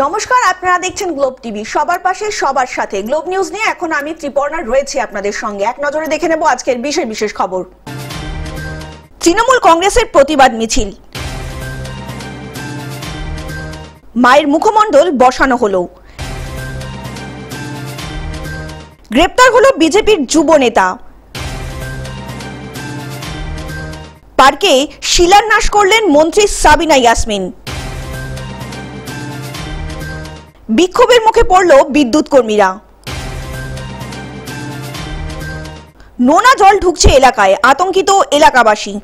নমস্কার, আপনারা দেখছেন গ্লোব টিভি। সবার পাশে সবার সাথে গ্লোব নিউজ নিয়ে এখন আমি ত্রিপর্ণা রয়েছি আপনাদের সঙ্গে। এক নজরে দেখে নেব আজকের বিশেষ বিশেষ খবর। তৃণমূল কংগ্রেসের প্রতিবাদ মিছিল, মায়ের মুখমণ্ডল বসানো হলো। গ্রেপ্তার হলো বিজেপির যুব নেতা। পার্কে শিলান্যাস করলেন মন্ত্রী সাবিনা ইয়াসমিন। বিক্ষোভের মুখে পড়ল বিদ্যুৎ কর্মীরা। নোনা জল ঢুকছে এলাকায়, আতঙ্কিত এলাকাবাসী।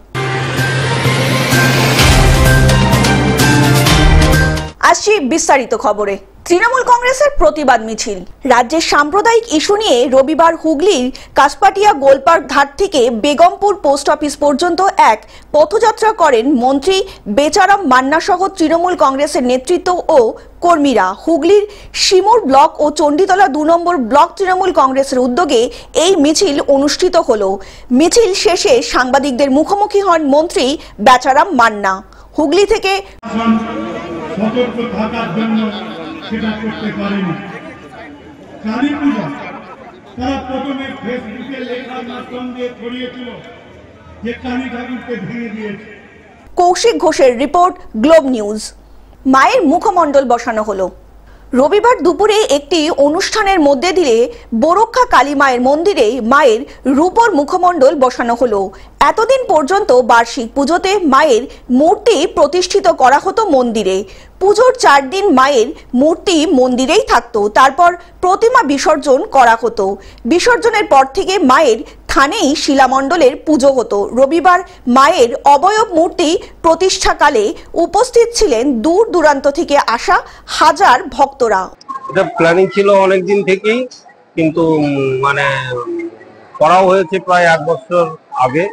আসছি বিস্তারিত খবরে। তৃণমূল কংগ্রেসের প্রতিবাদ মিছিল। রাজ্যের সাম্প্রদায়িক ইস্যু নিয়ে রবিবার হুগলির কাসপাটিয়া গোলপার্ক ঘাট থেকে বেগমপুর পোস্ট অফিস পর্যন্ত এক পথযাত্রা করেন মন্ত্রী বেচারাম মান্না সহ তৃণমূল কংগ্রেসের নেতৃত্ব ও কর্মীরা। হুগলির শিমুর ব্লক ও চণ্ডীতলা ২ নম্বর ব্লক তৃণমূল কংগ্রেসের উদ্যোগে এই মিছিল অনুষ্ঠিত হলো। মিছিল শেষে সাংবাদিকদের মুখোমুখি হন মন্ত্রী বেচারাম মান্না। হুগলি থেকে সতর্ক থাকার জন্য সেটা করতে পারেনি। কালী পূজা তারা প্রথমে ফেসবুকে লেখার মাধ্যম দিয়ে ছড়িয়েছিল যে কালী ঠাকুরকে ভেঙে দিয়েছে। কৌশিক ঘোষের রিপোর্ট, গ্লোব নিউজ। মায়ের মুখমণ্ডল বসানো হলো। রবিবার দুপুরে একটি অনুষ্ঠানের মধ্যে দিয়ে বোরক্ষা কালী মায়ের মন্দিরে মায়ের রূপোর মুখমণ্ডল বসানো হলো। এতদিন পর্যন্ত বার্ষিক পুজোতে মায়ের মূর্তি প্রতিষ্ঠিত করা হতো মন্দিরে। পুজোর ৪ দিন মায়ের মূর্তি মন্দিরেই থাকতো, তারপর প্রতিমা বিসর্জন করা হতো। বিসর্জনের পর থেকে মায়ের থানেই শিলামণ্ডলের পুজো হতো। রবিবার মায়ের অবয়ব মূর্তি প্রতিষ্ঠাকালে উপস্থিত ছিলেন দূর দূরান্ত থেকে আসা হাজার ভক্তরা। এটা প্ল্যানিং ছিল অনেক দিন থেকেই, কিন্তু করাও হয়েছে প্রায় ১ বছর আগে।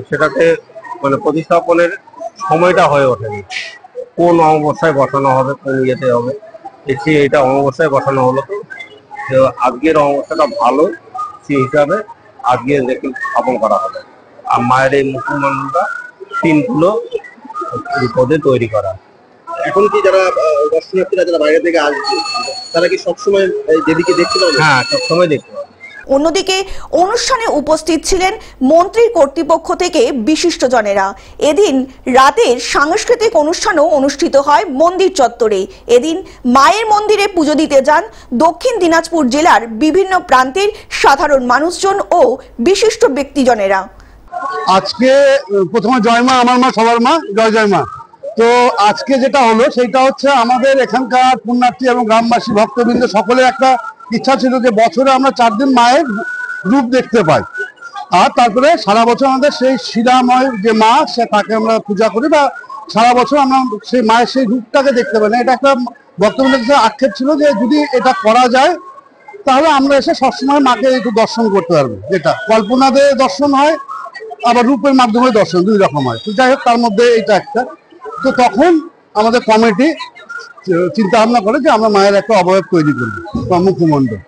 সেটাতে প্রতিস্থাপনের সময়টা হয়ে ওঠেনি। কোন অমাবস্যায় বসানো হবে, কোন ইয়েতে হবে, এটা অমাবস্যায় বসানো হলো। তো আজকের অমাবস্যাটা ভালো, সেই হিসাবে আজকে দেখে স্থাপন করা হবে। আর মায়ের এই মুখমণ্ডলটা ৩ কিলো পদে তৈরি করা। এখন কি যারা দর্শনার্থীরা যারা বাইরে থেকে আসবে তারা কি সবসময় দেবীকে দেখতে পাবে? হ্যাঁ, সবসময় দেখতে পাবে। অন্যদিকে অনুষ্ঠানে উপস্থিত ছিলেন মন্ত্রী কর্তৃপক্ষ থেকে বিশিষ্টজনেরা। এদিন রাতের সাংস্কৃতিক অনুষ্ঠানও অনুষ্ঠিত হয় মন্দির চত্বরে। এদিন মায়ের মন্দিরে পুজো দিতে যান দক্ষিণ দিনাজপুর জেলার বিভিন্ন প্রান্তের সাধারণ মানুষজন ও বিশিষ্ট ব্যক্তিজনেরা। আজকে প্রথমে জয় মা, আমার মা সবার মা, জয় জয় মা। তো আজকে যেটা হলো সেটা হচ্ছে আমাদের এখানকার পুণ্যার্থী এবং গ্রামবাসী ভক্তবৃন্দ সকলের একটা ইচ্ছা ছিল যে বছরে আমরা ৪ দিন মায়ের রূপ দেখতে পাই। আর তারপরে সারা বছর আমাদের সেই শিলাময় যে মা, সে তাকে আমরা পূজা করি, বা সারা বছর আমরা সেই মায়ের সেই রূপটাকে দেখতে পাই না। এটা একটা ভক্তবৃন্দের আক্ষেপ ছিল যে যদি এটা করা যায় তাহলে আমরা এসে সবসময় মাকে একটু দর্শন করতে পারবো। যেটা কল্পনাতে দর্শন হয়, আবার রূপের মাধ্যমে দর্শন, 2 রকম হয়। তো যাই হোক, তার মধ্যে এটা একটা। তো তখন আমাদের কমিটি চিন্তা ভাবনা করে যে আমরা মায়ের একটা অবয়ব তৈরি করবো, মুখমণ্ডল।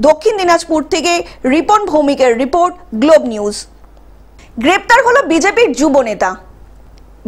দক্ষিণ দিনাজপুর থেকে রিপন ভৌমিকের রিপোর্ট, গ্লোব নিউজ। গ্রেপ্তার হলো বিজেপির যুব নেতা।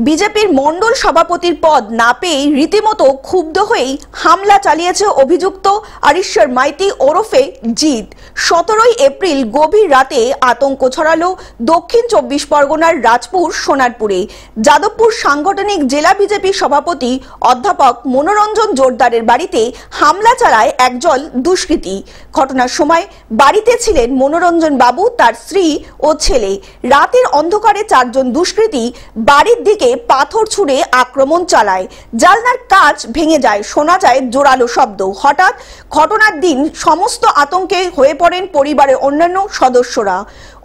বিজেপির মণ্ডল সভাপতির পদ না পেয়ে রীতিমতো ক্ষুব্ধ হয়েই হামলা চালিয়েছে অভিযুক্ত আরিশ্বর মাইতি ওরফে জিৎ। ১৭ই এপ্রিল গভীর রাতে আতঙ্ক ছড়ালো দক্ষিণ ২৪ পরগনার রাজপুর সোনারপুরে। যাদবপুর সাংগঠনিক জেলা বিজেপি সভাপতি অধ্যাপক মনোরঞ্জন জোরদারের বাড়িতে হামলা চালায় একদল দুষ্কৃতী। ঘটনার সময় বাড়িতে ছিলেন মনোরঞ্জন বাবু, তার স্ত্রী ও ছেলে। রাতের অন্ধকারে ৪ জন দুষ্কৃতী বাড়ির দিকে পাথর ছুঁড়ে আক্রমণ চালায়। জানলার কাঁচ ভেঙে যায়, শোনা যায় জোরালো শব্দ। হঠাৎ ঘটনার দিন সমস্ত আতঙ্কে হয়ে পড়েন পরিবারের অন্যান্য সদস্যরা।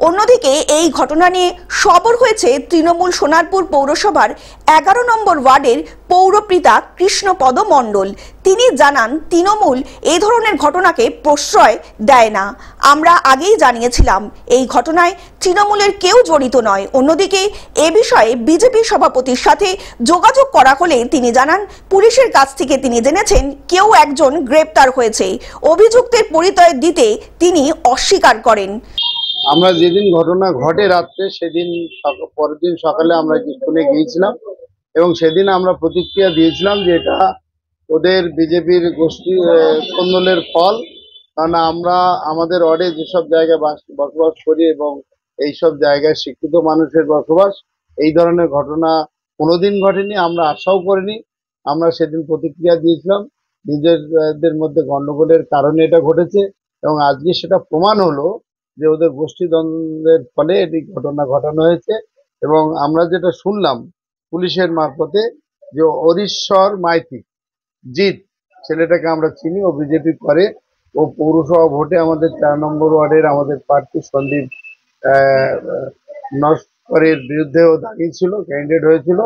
অন্যদিকে এই ঘটনা নিয়ে সরব হয়েছে তৃণমূল সোনারপুর পৌরসভার ১১ নম্বর ওয়ার্ডের পৌরপিতা কৃষ্ণপদ মণ্ডল। তিনি জানান, তৃণমূল এই ধরনের ঘটনাকে প্রশ্রয় দেয় না। আমরা আগেই জানিয়েছিলাম এই ঘটনায় তৃণমূলের কেউ জড়িত নয়। অন্যদিকে এ বিষয়ে বিজেপি সভাপতির সাথে যোগাযোগ করা হলে তিনি জানান, পুলিশের কাছ থেকে তিনি জেনেছেন কেউ একজন গ্রেপ্তার হয়েছে। অভিযুক্তের পরিচয় দিতে তিনি অস্বীকার করেন। আমরা যেদিন ঘটনা ঘটে রাত্রে, সেদিন পরের দিন সকালে আমরা স্কুলে গিয়েছিলাম এবং সেদিন আমরা প্রতিক্রিয়া দিয়েছিলাম যে এটা ওদের বিজেপির গোষ্ঠী কোন্দলের ফল। কারণ আমরা আমাদের ওয়ার্ডে যেসব জায়গায় বসবাস করি এবং এইসব জায়গায় শিক্ষিত মানুষের বসবাস, এই ধরনের ঘটনা কোনোদিন ঘটেনি, আমরা আশাও করিনি। আমরা সেদিন প্রতিক্রিয়া দিয়েছিলাম, নিজেদের মধ্যে গন্ডগোলের কারণে এটা ঘটেছে এবং আজকে সেটা প্রমাণ হলো যে ওদের গোষ্ঠীদ্বন্দ্বের ফলে এটি ঘটনা ঘটানো হয়েছে। এবং আমরা যেটা শুনলাম পুলিশের মারফতে যে অরিশ্বর মাইতি জিৎ ছেলেটাকে আমরা চিনি, ও বিজেপি করে, ও পৌরসভা ভোটে আমাদের 4 নম্বর ওয়ার্ডের আমাদের প্রার্থী সন্দীপ নস্করের বিরুদ্ধেও দাঁড়িয়েছিল, ক্যান্ডিডেট হয়েছিল।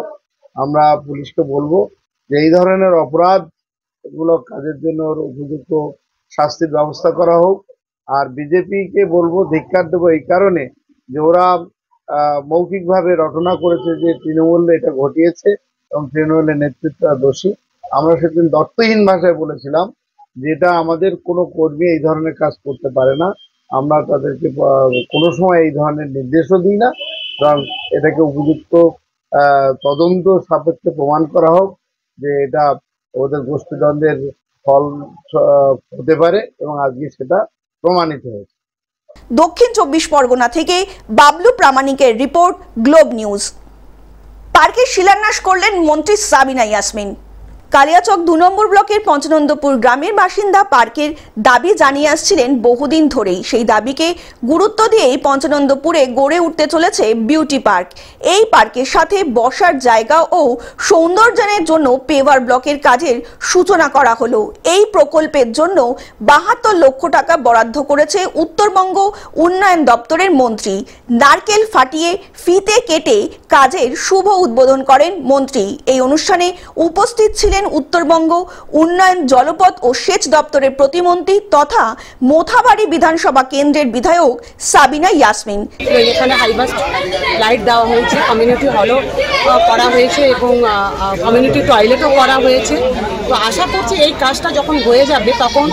আমরা পুলিশকে বলবো যে এই ধরনের অপরাধগুলো কাজের জন্য ওর উপযুক্ত শাস্তির ব্যবস্থা করা হোক। আর বিজেপিকে বলবো, ধিক্কার দেবো এই কারণে যে ওরা মৌখিকভাবে রটনা করেছে যে তৃণমূল এটা ঘটিয়েছে এবং তৃণমূলের নেতৃত্ব দোষী। আমরা সেদিন দত্তহীন ভাষায় বলেছিলাম যে এটা আমাদের কোনো কর্মী এই ধরনের কাজ করতে পারে না, আমরা তাদেরকে কোনো সময় এই ধরনের নির্দেশও দিই না, কারণ এটাকে উপযুক্ত তদন্ত সাপেক্ষে প্রমাণ করা হোক যে এটা ওদের গোষ্ঠীদ্বন্দ্বের ফল হতে পারে এবং আজকে সেটা প্রমাণিত হয়েছে। দক্ষিণ 24 পরগনা থেকে বাবলু প্রামাণিকের রিপোর্ট, গ্লোব নিউজ। পার্কের শিলান্যাস করলেন মন্ত্রী সাবিনা ইয়াসমিন। কালিয়াচক 2 নম্বর ব্লকের পঞ্চনন্দপুর গ্রামের বাসিন্দা পার্কের দাবি জানিয়ে আসছিলেন বহুদিন ধরেই। সেই দাবিকে গুরুত্ব দিয়েই পঞ্চনন্দপুরে গড়ে উঠতে চলেছে বিউটি পার্ক। এই পার্কের সাথে বসার জায়গা ও সৌন্দর্যায়নের জন্য পেভার ব্লকের কাজের সূচনা করা হলো। এই প্রকল্পের জন্য 72 লক্ষ টাকা বরাদ্দ করেছে উত্তরবঙ্গ উন্নয়ন দপ্তরের মন্ত্রী। নারকেল ফাটিয়ে ফিতে কেটে কাজের শুভ উদ্বোধন করেন মন্ত্রী। এই অনুষ্ঠানে উপস্থিত ছিলেন উত্তরবঙ্গ উন্নয়ন জলপথ ও সেচ দপ্তরের প্রতিমন্ত্রী তথা মোথাবাড়ি বিধানসভা কেন্দ্রের বিধায়ক সাবিনা ইয়াসমিন। এখানে হাইবাস্ট লাইট দেওয়া হয়েছে, কমিউনিটি হলও করা হয়েছে এবং কমিউনিটি টয়লেটও করা হয়েছে। তো আশা করছি এই কাজটা যখন হয়ে যাবে তখন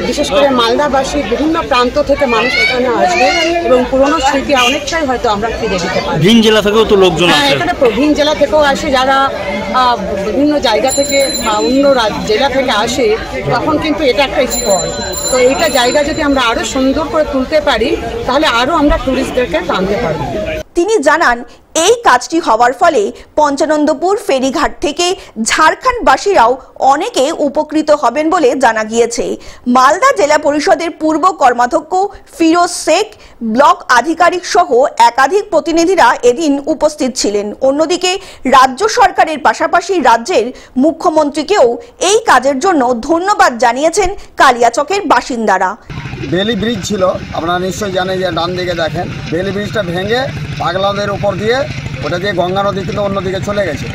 বিশেষ করে মালদাবাসী বিভিন্ন প্রান্ত থেকে মানুষ এখানে আসবে এবং পুরনো স্মৃতি অনেকটাই হয়তো আমরা ফিরে দিতে পারি। ভিন জেলা থেকেও তো লোকজন আসে, এখানে ভিন জেলা থেকেও আসে, যারা বিভিন্ন জায়গা থেকে অন্য জেলা থেকে আসে, তখন কিন্তু এটা একটা স্পট। তো এইটা জায়গা যদি আমরা আরো সুন্দর করে তুলতে পারি তাহলে আরো আমরা টুরিস্টদেরকে টানতে পারবো। তিনি জানান, এই কাজটি হওয়ার ফলে পঞ্চনন্দপুর ফেরিঘাট থেকে ঝাড়খণ্ডবাসীরাও অনেকে উপকৃত হবেন বলে জানা গিয়েছে। মালদা জেলা পরিষদের পূর্ব কর্মাধ্যক্ষ ফিরোজ শেখ, ব্লক আধিকারিক সহ একাধিক প্রতিনিধিরা এদিন উপস্থিত ছিলেন। অন্যদিকে রাজ্য সরকারের পাশাপাশি রাজ্যের মুখ্যমন্ত্রীকেও এই কাজের জন্য ধন্যবাদ জানিয়েছেন কালিয়াচকের বাসিন্দারা। বেলি ব্রিজ ছিল, আপনারা নিশ্চয়ই জানেন যে ডান দিকে দেখেন, বেলি ব্রিজটা ভেঙে পাগলাদের উপর দিয়ে ওটা দিয়ে গঙ্গা নদী থেকে অন্যদিকে চলে গেছে।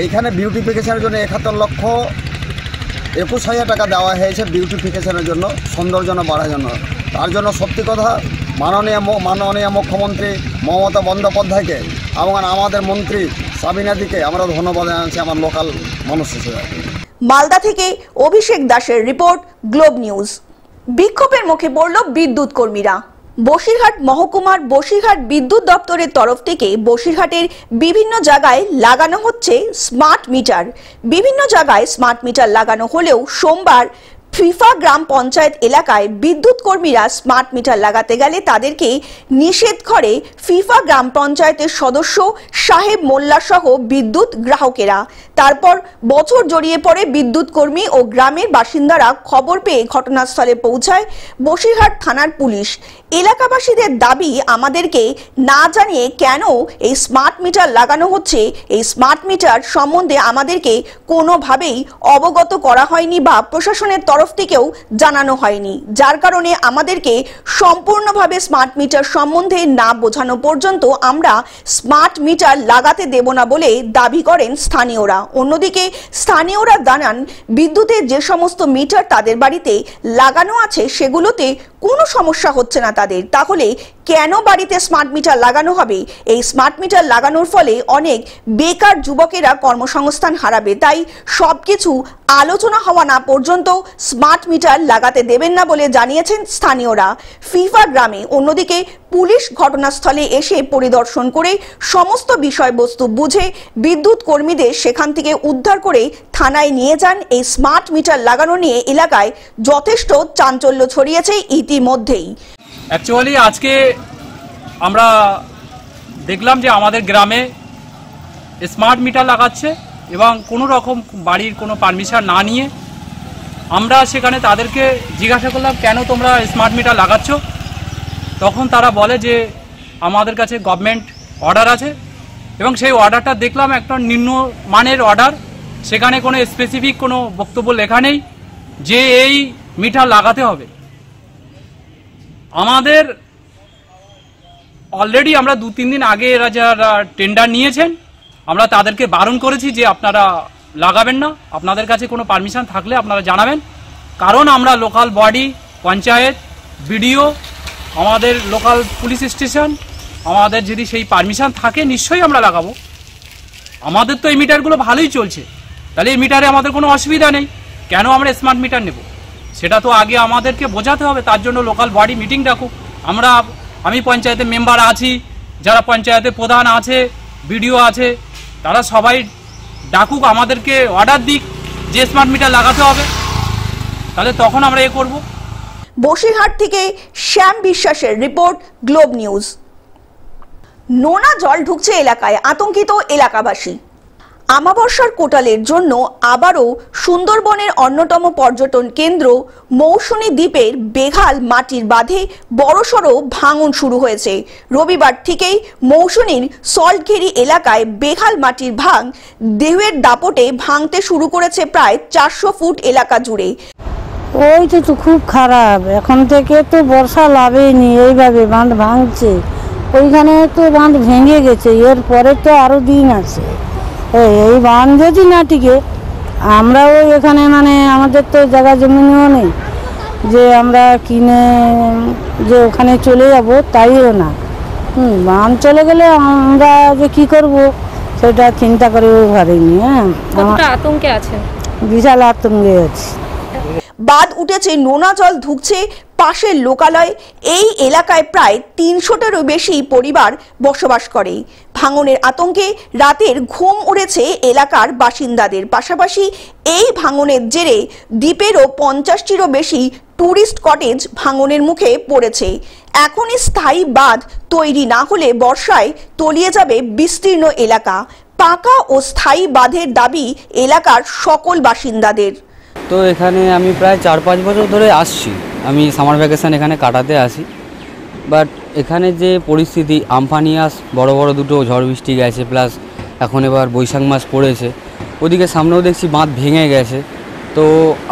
এইখানে বিউটিফিকেশনের জন্য 71,21,000 টাকা দেওয়া হয়েছে বিউটিফিকেশনের জন্য, সৌন্দর্য বাড়ার জন্য। তার জন্য সত্যি কথা মাননীয় মুখ্যমন্ত্রী মমতা বন্দ্যোপাধ্যায়কে এবং আমাদের মন্ত্রী সাবিনাদিকে আমরা ধন্যবাদ জানাচ্ছি আমার লোকাল মানুষ হিসেবে। মালদা থেকে অভিষেক দাসের রিপোর্ট, গ্লোব নিউজ। বিক্ষোভের মুখে পড়ল বিদ্যুৎ কর্মীরা। বসিরহাট মহকুমার বসিরহাট বিদ্যুৎ দপ্তরের তরফ থেকে বসিরহাটের বিভিন্ন জায়গায় লাগানো হচ্ছে স্মার্ট মিটার। বিভিন্ন জায়গায় স্মার্ট মিটার লাগানো হলেও সোমবার ফিফা গ্রাম পঞ্চায়েত এলাকায় বিদ্যুৎ কর্মীরা স্মার্ট মিটার লাগাতে গেলে তাদেরকে নিষেধ করে ফিফা গ্রাম পঞ্চায়েতের সদস্য সাহেব মোল্লা সহ বিদ্যুৎ গ্রাহকেরা। তারপর বছর জড়িয়ে পড়ে বিদ্যুৎ কর্মী ও গ্রামের বাসিন্দারা খবর পেয়ে ঘটনাস্থলে পৌঁছায় বসিরহাট থানার পুলিশ। এলাকাবাসীদের দাবি, আমাদেরকে না জানিয়ে কেন এই স্মার্ট মিটার লাগানো হচ্ছে, এই স্মার্ট মিটার সম্বন্ধে আমাদেরকে কোনোভাবেই অবগত করা হয়নি বা প্রশাসনের তরফ থেকেও জানানো হয়নি, যার কারণে আমাদেরকে সম্পূর্ণভাবে স্মার্ট মিটার সম্বন্ধে না বোঝানো পর্যন্ত আমরা স্মার্ট মিটার লাগাতে দেব না বলে দাবি করেন স্থানীয়রা। অন্যদিকে স্থানীয়রা জানান, বিদ্যুতের যে সমস্ত মিটার তাদের বাড়িতে লাগানো আছে সেগুলোতে কোনো সমস্যা হচ্ছে না তাদের, তাহলে কেন বাড়িতে স্মার্ট মিটার লাগানো হবে? এই স্মার্ট মিটার লাগানোর ফলে অনেক বেকার যুবকেরা কর্মসংস্থান হারাবে, তাই সবকিছু আলোচনা হওয়া না পর্যন্ত স্মার্ট মিটার লাগাতে দেবেন না বলে জানিয়েছেন স্থানীয়রা। ফিফা গ্রামে অন্যদিকে পুলিশ ঘটনাস্থলে এসে পরিদর্শন করে সমস্ত বিষয়বস্তু বুঝে বিদ্যুৎ কর্মীদের সেখান থেকে উদ্ধার করে থানায় নিয়ে যান। এই স্মার্ট মিটার লাগানো নিয়ে এলাকায় যথেষ্ট চাঞ্চল্য ছড়িয়েছে ইতিমধ্যেই। অ্যাকচুয়ালি আজকে আমরা দেখলাম যে আমাদের গ্রামে স্মার্ট মিটার লাগাচ্ছে এবং কোনো রকম বাড়ির কোনো পারমিশন না নিয়ে। আমরা সেখানে তাদেরকে জিজ্ঞাসা করলাম, কেন তোমরা স্মার্ট মিটার লাগাচ্ছ? তখন তারা বলে যে আমাদের কাছে গভর্নমেন্ট অর্ডার আছে এবং সেই অর্ডারটা দেখলাম একটা নিম্নমানের অর্ডার। সেখানে কোনো স্পেসিফিক কোনো বক্তব্য লেখা নেই যে এই মিটার লাগাতে হবে। আমাদের অলরেডি আমরা 2-3 দিন আগে এরা যারা টেন্ডার নিয়েছেন আমরা তাদেরকে বারণ করেছি যে আপনারা লাগাবেন না, আপনাদের কাছে কোনো পারমিশন থাকলে আপনারা জানাবেন। কারণ আমরা লোকাল বডি, পঞ্চায়েত, বিডিও, আমাদের লোকাল পুলিশ স্টেশন, আমাদের যদি সেই পারমিশন থাকে নিশ্চয়ই আমরা লাগাবো। আমাদের তো এই মিটারগুলো ভালোই চলছে, তাহলে এই মিটারে আমাদের কোনো অসুবিধা নেই, কেন আমরা স্মার্ট মিটার নেব? সেটা তো আগে আমাদেরকে বোঝাতে হবে। তার জন্য লোকাল বডি মিটিং ডাকুক। আমি পঞ্চায়েতের মেম্বার আছি, যারা পঞ্চায়েতের প্রধান আছে, বিডিও আছে, তারা সবাই ডাকুক, আমাদেরকে অর্ডার দিক যে স্মার্ট মিটার লাগাতে হবে, তাহলে তখন আমরা করব। বসিরহাট থেকে শ্যাম বিশ্বাসের রিপোর্ট, গ্লোব নিউজ। নোনা জল ঢুকছে এলাকায়, আতঙ্কিত এলাকাবাসী। আমাবস্যার কোটালের জন্য আবারও সুন্দরবনের অন্যতম পর্যটন কেন্দ্র মৌসুনী দ্বীপের বেঘাল মাটির বাঁধে বড়সড় ভাঙন শুরু হয়েছে। রবিবার থেকেই মৌসুনীর সল্টঘেরি এলাকায় বেঘাল মাটির ভাঙ ঢেউয়ের দাপটে ভাঙতে শুরু করেছে প্রায় 400 ফুট এলাকা জুড়ে। ওইটা তো খুব খারাপ, এখন থেকে তো বর্ষা লাভেনি, এইভাবে বাঁধ ভাঙছে। ওইখানে তো বাঁধ ভেঙে গেছে, এরপরে তো আরও দিন আছে। এই বাঁধ যদি না টিকে, আমরাও এখানে মানে আমাদের তো জায়গা জমিও নেই যে আমরা কিনে যে ওখানে চলে যাব, তাইও না। বাঁধ চলে গেলে আমরা যে কি করব সেটা চিন্তা করেও পারিনি। আতঙ্কে আছে, বিশাল আতঙ্কে আছে। বাঁধ উঠেছে, নোনা জল ঢুকছে পাশের লোকালয়। এই এলাকায় প্রায় 300টারও বেশি পরিবার বসবাস করে। ভাঙনের আতঙ্কে রাতের ঘুম উড়েছে এলাকার বাসিন্দাদের। পাশাপাশি এই ভাঙনের জেরে দ্বীপেরও 50টিরও বেশি টুরিস্ট কটেজ ভাঙনের মুখে পড়েছে। এখনই স্থায়ী বাঁধ তৈরি না হলে বর্ষায় তলিয়ে যাবে বিস্তীর্ণ এলাকা। পাকা ও স্থায়ী বাঁধের দাবি এলাকার সকল বাসিন্দাদের। তো এখানে আমি প্রায় 4-5 বছর ধরে আসছি। আমি সামার ভ্যাকেশন এখানে কাটাতে আসি, বাট এখানে যে পরিস্থিতি, আমফান বড় বড় দুটো ঝড় বৃষ্টি গেছে, প্লাস এখন এবার বৈশাখ মাস পড়েছে, ওদিকে সামনেও দেখছি বাঁধ ভেঙে গেছে। তো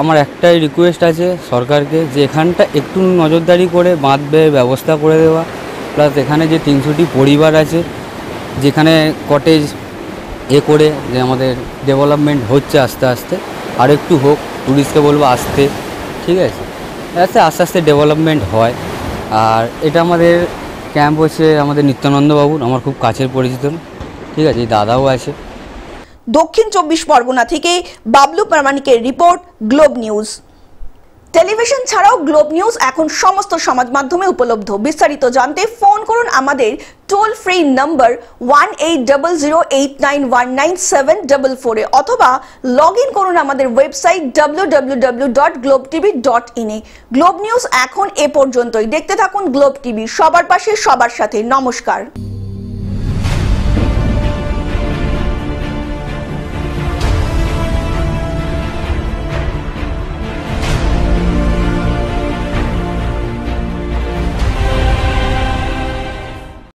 আমার একটাই রিকোয়েস্ট আছে সরকারকে, যে এখানটা একটু নজরদারি করে বাঁধের ব্যবস্থা করে দেওয়া, প্লাস এখানে যে 300টি পরিবার আছে যেখানে কটেজ করে যে আমাদের ডেভেলপমেন্ট হচ্ছে আস্তে আস্তে, আর একটু হোক, টুরিস্টকে বলবো আসতে, ঠিক আছে, আস্তে আস্তে ডেভেলপমেন্ট হয়। আর এটা আমাদের ক্যাম্প হচ্ছে আমাদের নিত্যানন্দবাবুর, আমার খুব কাছের পরিচিত, ঠিক আছে, এই দাদাও আছে। দক্ষিণ 24 পরগনা থেকে বাবলু প্রামাণিকের রিপোর্ট, গ্লোব নিউজ। টেলিভিশন ছাড়াও গ্লোব নিউজ এখন সমস্ত সমাজ মাধ্যমে উপলব্ধ। বিস্তারিত জানতে ফোন করুন আমাদের টোল ফ্রি নম্বর 180089197444 অথবা লগ ইন করুন আমাদের ওয়েবসাইট www.globetv.in এ। গ্লোব নিউজ এখন এ পর্যন্তই। দেখতে থাকুন গ্লোব টিভি, সবার পাশে সবার সাথে। নমস্কার।